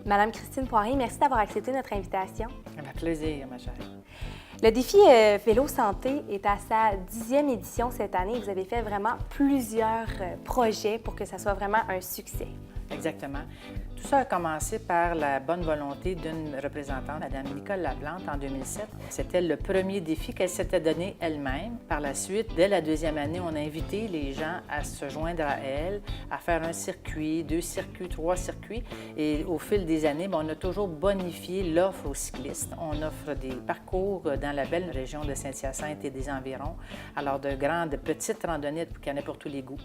Madame Christine Poirier, merci d'avoir accepté notre invitation. Avec plaisir, ma chère. Le défi Vélo Santé est à sa 10e édition cette année. Vous avez fait vraiment plusieurs projets pour que ça soit vraiment un succès. Exactement. Tout ça a commencé par la bonne volonté d'une représentante, Mme Nicole Laplante, en 2007. C'était le premier défi qu'elle s'était donné elle-même. Par la suite, dès la deuxième année, on a invité les gens à se joindre à elle, à faire un circuit, 2 circuits, 3 circuits. Et au fil des années, on a toujours bonifié l'offre aux cyclistes. On offre des parcours dans la belle région de Saint-Hyacinthe et des environs. Alors, de grandes, de petites randonnées qu'il y en a pour tous les goûts.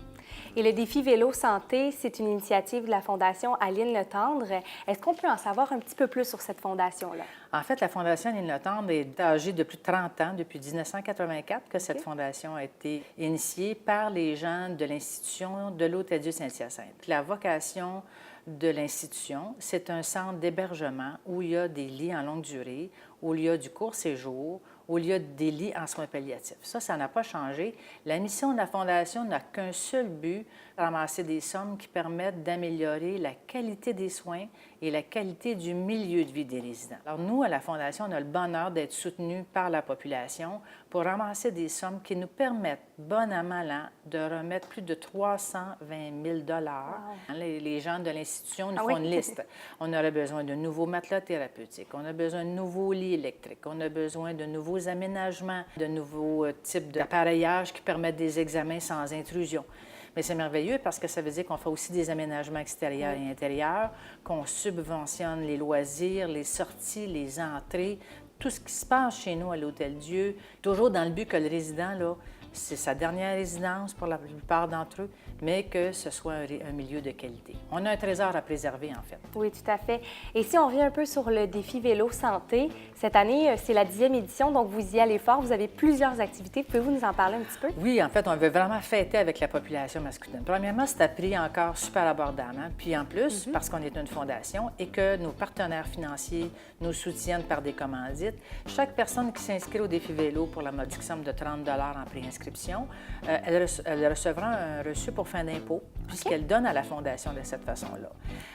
Et le défi Vélo Santé, c'est une initiative de la Fondation Aline Letendre. Est-ce qu'on peut en savoir un petit peu plus sur cette fondation-là? En fait, la Fondation Aline Letendre est âgée de plus de 30 ans, depuis 1984 que cette fondation a été initiée par les gens de l'institution de l'Hôtel-Dieu Saint-Hyacinthe. La vocation de l'institution, c'est un centre d'hébergement où il y a des lits en longue durée, où il y a du court séjour, où il y a des lits en soins palliatifs. Ça n'a pas changé. La mission de la Fondation n'a qu'un seul but, ramasser des sommes qui permettent d'améliorer la qualité des soins et la qualité du milieu de vie des résidents. Alors nous, à la Fondation, on a le bonheur d'être soutenus par la population pour ramasser des sommes qui nous permettent, bon an, mal an, de remettre plus de 320 000 $. Wow. Les gens de l'institution nous font une liste. On aurait besoin de nouveaux matelas thérapeutiques, on a besoin de nouveaux lits électriques, on a besoin de nouveaux aménagements, de nouveaux types d'appareillage qui permettent des examens sans intrusion. Mais c'est merveilleux parce que ça veut dire qu'on fait aussi des aménagements extérieurs et intérieurs, qu'on subventionne les loisirs, les sorties, les entrées, tout ce qui se passe chez nous à l'Hôtel-Dieu, toujours dans le but que le résident, là, c'est sa dernière résidence pour la plupart d'entre eux, mais que ce soit un milieu de qualité. On a un trésor à préserver, en fait. Oui, tout à fait. Et si on revient un peu sur le défi Vélo Santé, cette année, c'est la 10e édition, donc vous y allez fort. Vous avez plusieurs activités. Pouvez-vous nous en parler un petit peu? Oui, en fait, on veut vraiment fêter avec la population masculine. Premièrement, c'est à prix encore super abordable. Hein? Puis en plus, parce qu'on est une fondation et que nos partenaires financiers nous soutiennent par des commandites, chaque personne qui s'inscrit au défi vélo pour la modique somme de 30 $ en préinscription, elle recevra un reçu pour fin d'impôt, puisqu'elle donne à la Fondation de cette façon-là.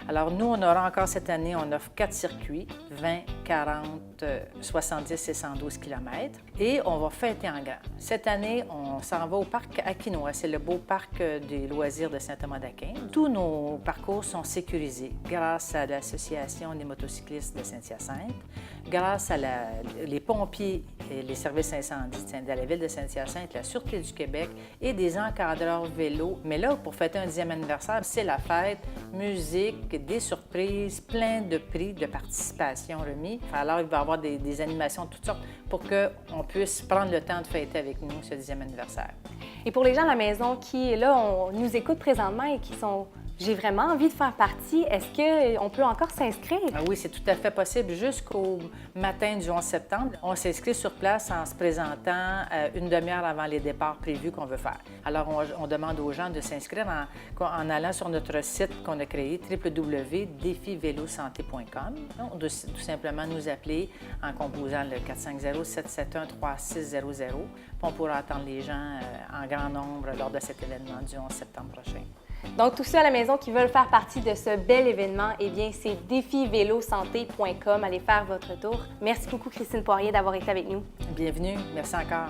Alors, nous, on aura encore cette année, on offre 4 circuits, 20, 40, 70 et 112 km, et on va fêter en grand. Cette année, on s'en va au parc Aquinois, c'est le beau parc des loisirs de Saint-Thomas-d'Aquin. Tous nos parcours sont sécurisés grâce à l'Association des motocyclistes de Saint-Hyacinthe, grâce à les pompiers et les services incendies de la ville de Saint-Hyacinthe, la Sûreté du Québec et des encadreurs vélo. Mais là, pour fêter un 10e anniversaire, c'est la fête, musique, des surprises, plein de prix de participation remis. Alors, il va y avoir des animations de toutes sortes pour qu'on puisse prendre le temps de fêter avec nous ce 10e anniversaire. Et pour les gens à la maison qui, là, nous écoutent présentement et qui sont... J'ai vraiment envie de faire partie. Est-ce qu'on peut encore s'inscrire? Ah oui, c'est tout à fait possible. Jusqu'au matin du 11 septembre, on s'inscrit sur place en se présentant une demi-heure avant les départs prévus qu'on veut faire. Alors, on demande aux gens de s'inscrire en allant sur notre site qu'on a créé, www.défivelosanté.com. On doit tout simplement nous appeler en composant le 450-771-3600. On pourra attendre les gens en grand nombre lors de cet événement du 11 septembre prochain. Donc, tous ceux à la maison qui veulent faire partie de ce bel événement, eh bien, c'est défivelosanté.com. Allez faire votre tour. Merci beaucoup, Christine Poirier, d'avoir été avec nous. Bienvenue. Merci encore.